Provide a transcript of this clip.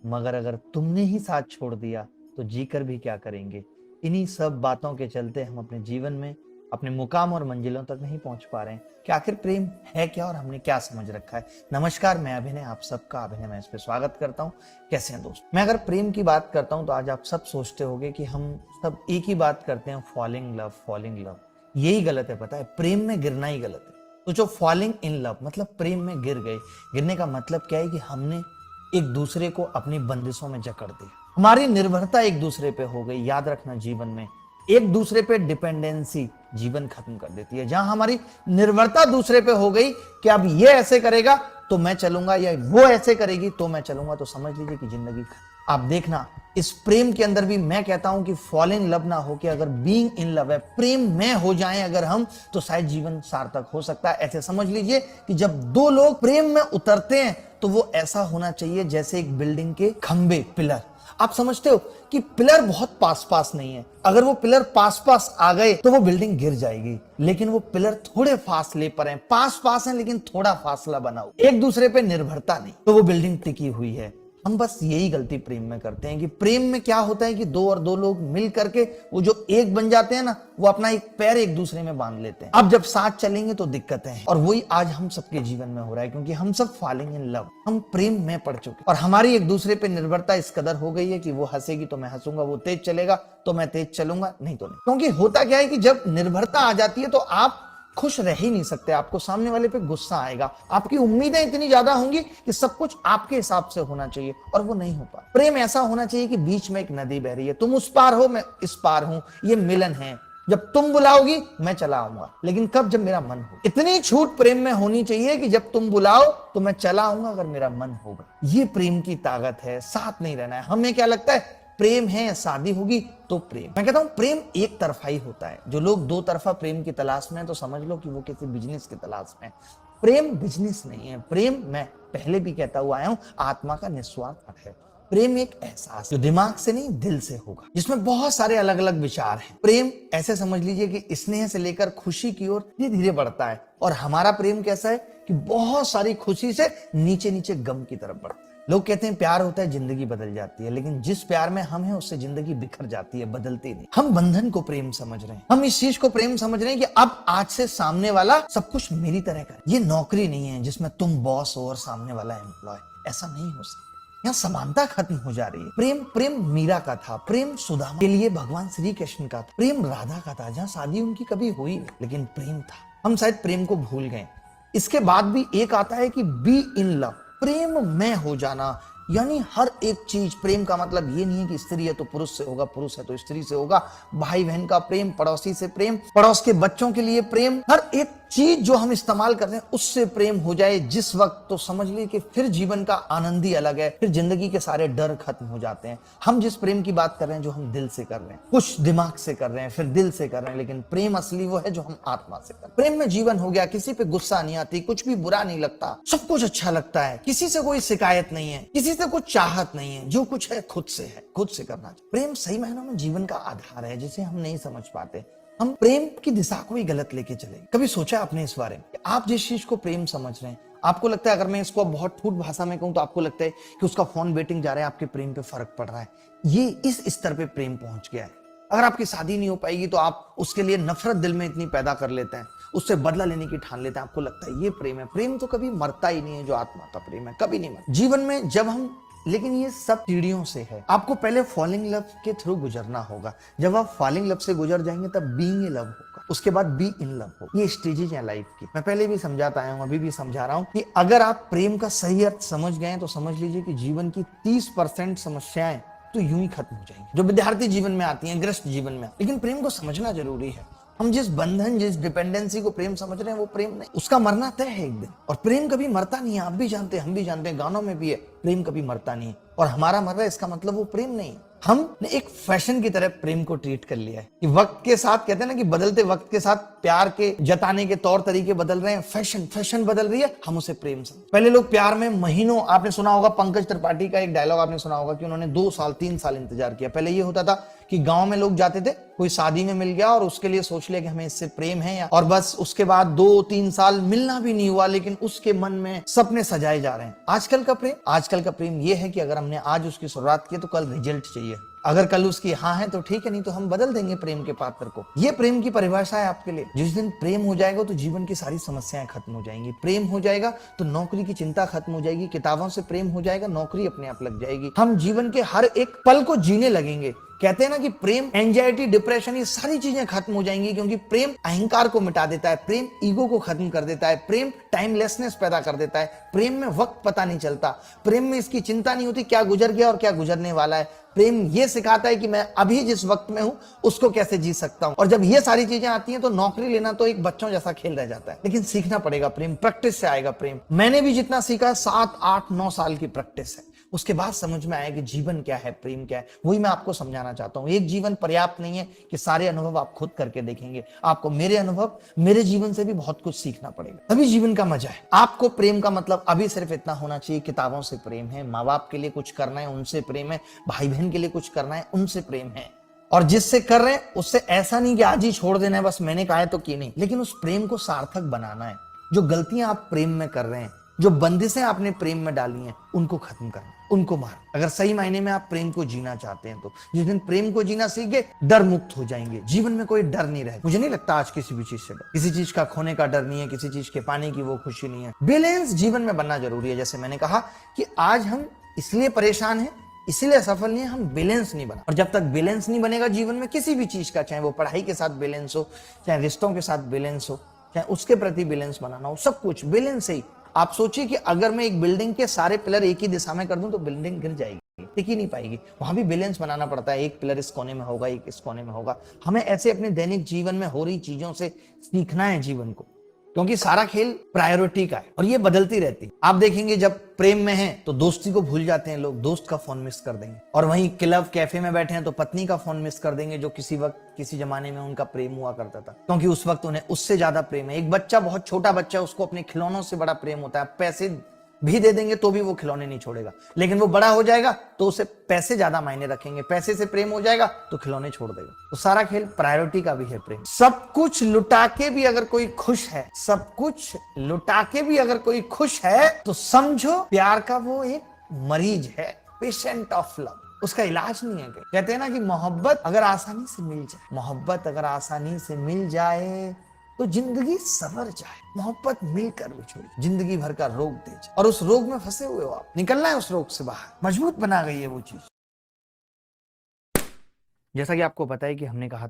मगर अगर तुमने ही साथ छोड़ दिया तो जीकर भी क्या करेंगे। इन्हीं सब बातों के चलते हम अपने जीवन में अपने मुकाम और मंजिलों तक नहीं पहुंच पा रहे हैं कि आखिर प्रेम है क्या और हमने क्या समझ रखा है। नमस्कार, मैं अभिनय, आप सबका अभिनय मैं इस पे स्वागत करता हूं। कैसे हैं दोस्त? मैं अगर प्रेम की बात करता हूं तो आज आप सब सोचते होंगे कि हम सब एक ही बात करते हैं, फॉलिंग लव फॉलिंग लव। यही गलत है, पता है, प्रेम में गिरना ही गलत है। तो जो फॉलिंग इन लव मतलब प्रेम में गिर गए, गिरने का मतलब क्या है कि हमने एक दूसरे को अपनी बंदिशों में जकड़ दिया, हमारी निर्भरता एक दूसरे पे हो गई। याद रखना, जीवन में एक दूसरे पे डिपेंडेंसी जीवन खत्म कर देती है। जहां हमारी निर्भरता दूसरे पे हो गई कि अब ये ऐसे करेगा तो मैं चलूंगा या वो ऐसे करेगी तो मैं चलूंगा, तो समझ लीजिए कि जिंदगी खत्म। आप देखना, इस प्रेम के अंदर भी मैं कहता हूं कि फॉल इन लव ना हो के अगर बीइंग इन लव है, प्रेम में हो जाएं अगर हम, तो शायद जीवन सार्थक हो सकता है। ऐसे समझ लीजिए कि जब दो लोग प्रेम में उतरते हैं तो वो ऐसा होना चाहिए जैसे एक बिल्डिंग के खंबे, पिलर। आप समझते हो कि पिलर बहुत पास पास नहीं है, अगर वो पिलर पास पास आ गए तो वो बिल्डिंग गिर जाएगी। लेकिन वो पिलर थोड़े फासले पर हैं, पास पास हैं लेकिन थोड़ा फासला बनाओ, एक दूसरे पे निर्भरता नहीं, तो वो बिल्डिंग टिकी हुई है। हम बस यही गलती प्रेम में करते हैं कि प्रेम में क्या होता है कि दो लोग मिल करके वो जो एक बन जाते हैं ना, वो अपना एक पैर एक दूसरे में बांध लेते हैं। अब जब साथ चलेंगे तो दिक्कतें हैं, और वही आज हम सबके जीवन में हो रहा है, क्योंकि हम सब फॉलिंग इन लव, हम प्रेम में पड़ चुके और हमारी एक दूसरे पे निर्भरता इस कदर हो गई है कि वो हंसेगी तो मैं हंसूंगा, वो तेज चलेगा तो मैं तेज चलूंगा, नहीं तो नहीं। क्योंकि होता क्या है कि जब निर्भरता आ जाती है तो आप खुश रह ही नहीं सकते, आपको सामने वाले पे गुस्सा आएगा, आपकी उम्मीदें इतनी ज्यादा होंगी कि सब कुछ आपके हिसाब से होना चाहिए और वो नहीं हो पा। प्रेम ऐसा होना चाहिए कि बीच में एक नदी बह रही है, तुम उस पार हो मैं इस पार हूं, ये मिलन है। जब तुम बुलाओगी मैं चला आऊंगा, लेकिन कब? जब मेरा मन हो। इतनी छूट प्रेम में होनी चाहिए कि जब तुम बुलाओ तो मैं चला आऊंगा अगर मेरा मन होगा। ये प्रेम की ताकत है, साथ नहीं रहना है। हमें क्या लगता है प्रेम है, शादी होगी तो प्रेम। मैं कहता हूं प्रेम एक तरफा ही होता है। जो लोग दो तरफा प्रेम की तलाश में है तो समझ लो कि वो किसी बिजनेस की तलाश में है। प्रेम बिजनेस नहीं है। प्रेम, मैं पहले भी कहता हुआ आया हूं, आत्मा का निस्वार्थ है। प्रेम एक एहसास जो दिमाग से नहीं दिल से होगा, जिसमें बहुत सारे अलग अलग विचार हैं। प्रेम ऐसे समझ लीजिए कि स्नेह से लेकर खुशी की ओर धीरे धीरे बढ़ता है। और हमारा प्रेम कैसा है कि बहुत सारी खुशी से नीचे नीचे गम की तरफ बढ़ता है। लोग कहते हैं प्यार होता है जिंदगी बदल जाती है, लेकिन जिस प्यार में हम हैं उससे जिंदगी बिखर जाती है, बदलती नहीं। हम बंधन को प्रेम समझ रहे हैं, हम इस चीज को प्रेम समझ रहे हैं कि अब आज से सामने वाला सब कुछ मेरी तरह करे। ये नौकरी नहीं है जिसमें तुम बॉस हो और सामने वाला एम्प्लॉय, ऐसा नहीं हो सकता। यहाँ समानता खत्म हो जा रही है। प्रेम, प्रेम मीरा का था, प्रेम सुदामा के लिए भगवान श्री कृष्ण का था, प्रेम राधा का था, जहाँ शादी उनकी कभी हुई नहीं, लेकिन प्रेम था। हम शायद प्रेम को भूल गए। इसके बाद भी एक आता है कि बी इन लव, प्रेम में हो जाना। यानी हर एक चीज, प्रेम का मतलब ये नहीं है कि स्त्री है तो पुरुष से होगा, पुरुष है तो स्त्री से होगा, भाई बहन का प्रेम, पड़ोसी से प्रेम, पड़ोस के बच्चों के लिए प्रेम, हर एक चीज जो हम इस्तेमाल कर रहे हैं उससे प्रेम हो जाए जिस वक्त, तो समझ लीजिए कि फिर जीवन का आनंद ही अलग है, फिर जिंदगी के सारे डर खत्म हो जाते हैं। हम जिस प्रेम की बात कर रहे हैं, जो हम दिल से कर रहे हैं, कुछ दिमाग से कर रहे हैं, फिर दिल से कर रहे हैं, लेकिन प्रेम असली वो है जो हम आत्मा से कर रहे हैं। प्रेम में जीवन हो गया, किसी पे गुस्सा नहीं आती, कुछ भी बुरा नहीं लगता, सब कुछ अच्छा लगता है, किसी से कोई शिकायत नहीं है, किसी से कुछ चाहत नहीं है, जो कुछ है खुद से है, खुद से करना चाहिए। प्रेम सही मायनों में जीवन का आधार है, जिसे हम नहीं समझ पाते। हम प्रेम की दिशा को ही गलत लेके चले। कभी सोचा आपने इस बारे में? आप जिस चीज को प्रेम समझ रहे हैं, आपको लगता है, अगर मैं इसको बहुत ठूठ भाषा में कहूं तो आपको लगता है कि उसका फोन वेटिंग जा रहा है, आपके प्रेम पे फर्क पड़ रहा है। ये इस स्तर पे प्रेम पहुंच गया है। अगर आपकी शादी नहीं हो पाएगी तो आप उसके लिए नफरत दिल में इतनी पैदा कर लेते हैं, उससे बदला लेने की ठान लेते हैं। आपको लगता है ये प्रेम है। प्रेम तो कभी मरता ही नहीं है, जो आत्मा का प्रेम है कभी नहीं मरता। जीवन में जब हम, लेकिन ये सब सीढ़ियों से है। आपको पहले फॉलिंग लव के थ्रू गुजरना होगा। जब आप फॉलिंग लव से गुजर जाएंगे तब बीइंग इन लव होगा, उसके बाद बी इन लव होगा। ये स्टेजेस हैं लाइफ की। मैं पहले भी समझाता आया हूं, अभी भी समझा रहा हूं कि अगर आप प्रेम का सही अर्थ समझ गए तो समझ लीजिए कि जीवन की 30% समस्याएं तो यूं ही खत्म हो जाएंगी, जो विद्यार्थी जीवन में आती हैं, ग्रस्त जीवन में। लेकिन प्रेम को समझना जरूरी है। हम जिस बंधन, जिस डिपेंडेंसी को प्रेम समझ रहे हैं, वो प्रेम नहीं, उसका मरना तय है एक दिन। और प्रेम कभी मरता नहीं है, आप भी जानते हैं, हम भी जानते हैं, गानों में भी है, प्रेम कभी मरता नहीं है। और हमारा मर रहा है, इसका मतलब वो प्रेम नहीं है। हमने एक फैशन की तरह प्रेम को ट्रीट कर लिया है कि वक्त के साथ, कहते हैं ना कि बदलते वक्त के साथ प्यार के जताने के तौर तरीके बदल रहे हैं, फैशन बदल रही है, हम उसे प्रेम समझ। पहले लोग प्यार में महीनों, आपने सुना होगा पंकज त्रिपाठी का एक डायलॉग आपने सुना होगा कि उन्होंने 2 साल 3 साल इंतजार किया। पहले ये होता था कि गांव में लोग जाते थे, कोई शादी में मिल गया और उसके लिए सोच लिया कि हमें इससे प्रेम है, या और बस उसके बाद 2-3 साल मिलना भी नहीं हुआ, लेकिन उसके मन में सपने सजाए जा रहे हैं। आजकल का प्रेम ये है कि अगर हमने आज उसकी शुरुआत की तो कल रिजल्ट चाहिए। अगर कल उसकी हाँ है तो ठीक है, नहीं तो हम बदल देंगे प्रेम के पात्र को। ये प्रेम की परिभाषा है आपके लिए। जिस दिन प्रेम हो जाएगा तो जीवन की सारी समस्याएं खत्म हो जाएंगी। प्रेम हो जाएगा तो नौकरी की चिंता खत्म हो जाएगी। किताबों से प्रेम हो जाएगा, नौकरी अपने आप लग जाएगी। हम जीवन के हर एक पल को जीने लगेंगे। कहते हैं ना कि प्रेम एंजाइटी, डिप्रेशन, ये सारी चीजें खत्म हो जाएंगी, क्योंकि प्रेम अहंकार को मिटा देता है, प्रेम ईगो को खत्म कर देता है, प्रेम टाइमलेसनेस पैदा कर देता है, प्रेम में वक्त पता नहीं चलता, प्रेम में इसकी चिंता नहीं होती क्या गुजर गया और क्या गुजरने वाला है। प्रेम ये सिखाता है कि मैं अभी जिस वक्त में हूं उसको कैसे जी सकता हूं। और जब ये सारी चीजें आती हैं तो नौकरी लेना तो एक बच्चों जैसा खेल रह जाता है। लेकिन सीखना पड़ेगा प्रेम, प्रैक्टिस से आएगा प्रेम। मैंने भी जितना सीखा 7, 8, 9 साल की प्रैक्टिस है। उसके बाद समझ में आया कि जीवन क्या है, प्रेम क्या है। वही मैं आपको समझाना चाहता हूं। एक जीवन पर्याप्त नहीं है कि सारे अनुभव आप खुद करके देखेंगे। आपको मेरे अनुभव, मेरे जीवन से भी बहुत कुछ सीखना पड़ेगा, तभी जीवन का मजा है। आपको प्रेम का मतलब अभी सिर्फ इतना होना चाहिए, किताबों से प्रेम है, माँ बाप के लिए कुछ करना है उनसे प्रेम है, भाई बहन के लिए कुछ करना है उनसे प्रेम है। और जिससे कर रहे हैं उससे ऐसा नहीं कि आज ही छोड़ देना है, बस मैंने कहा है तो की नहीं, लेकिन उस प्रेम को सार्थक बनाना है। जो गलतियां आप प्रेम में कर रहे हैं, जो बंदिशें आपने प्रेम में डाली हैं, उनको खत्म करना, उनको मार। अगर सही मायने में आप प्रेम को जीना चाहते हैं तो जिस दिन प्रेम को जीना सीख गए, डर मुक्त हो जाएंगे। जीवन में कोई डर नहीं रहेगा। मुझे नहीं लगता आज किसी भी चीज से डर, किसी चीज का खोने का डर नहीं है, किसी चीज के पाने की वो खुशी नहीं है। बैलेंस जीवन में बनना जरूरी है। जैसे मैंने कहा कि आज हम इसलिए परेशान हैं, इसीलिए सफल नहीं है, हम बैलेंस नहीं बना। और जब तक बैलेंस नहीं बनेगा जीवन में किसी भी चीज का, चाहे वो पढ़ाई के साथ बैलेंस हो, चाहे रिश्तों के साथ बैलेंस हो, चाहे उसके प्रति बैलेंस बनाना हो, सब कुछ बैलेंस ही। आप सोचिए कि अगर मैं एक बिल्डिंग के सारे पिलर एक ही दिशा में कर दूं तो बिल्डिंग गिर जाएगी, टिक ही नहीं पाएगी। वहां भी बैलेंस बनाना पड़ता है। एक पिलर इस कोने में होगा, एक इस कोने में होगा। हमें ऐसे अपने दैनिक जीवन में हो रही चीजों से सीखना है जीवन को, क्योंकि सारा खेल प्रायोरिटी का है और ये बदलती रहती है। आप देखेंगे जब प्रेम में हैं तो दोस्ती को भूल जाते हैं लोग, दोस्त का फोन मिस कर देंगे। और वहीं क्लब कैफे में बैठे हैं तो पत्नी का फोन मिस कर देंगे, जो किसी वक्त किसी जमाने में उनका प्रेम हुआ करता था, क्योंकि उस वक्त उन्हें उससे ज्यादा प्रेम है। एक बच्चा, बहुत छोटा बच्चा, उसको अपने खिलौनों से बड़ा प्रेम होता है। पैसे भी दे देंगे तो भी वो खिलौने नहीं छोड़ेगा, लेकिन वो बड़ा हो जाएगा तो उसे पैसे ज्यादा मायने रखेंगे। पैसे से प्रेम हो जाएगा तो खिलौने छोड़ देगा। तो सारा खेल प्रायोरिटी का भी है प्रेम। सब कुछ लुटा के भी अगर कोई खुश है, सब कुछ लुटा के भी अगर कोई खुश है, तो समझो प्यार का वो एक मरीज है, पेशेंट ऑफ लव। उसका इलाज नहीं है। कहते हैं ना कि मोहब्बत अगर आसानी से मिल जाए, मोहब्बत अगर आसानी से मिल जाए तो जिंदगी संवर जाए। मोहब्बत मिलकर भी छोड़ी, जिंदगी भर का रोग दे जाए, और उस रोग में फंसे हुए हो आप, निकलना है उस रोग से बाहर। मजबूत बना गई है वो चीज। जैसा कि आपको पता है कि हमने कहा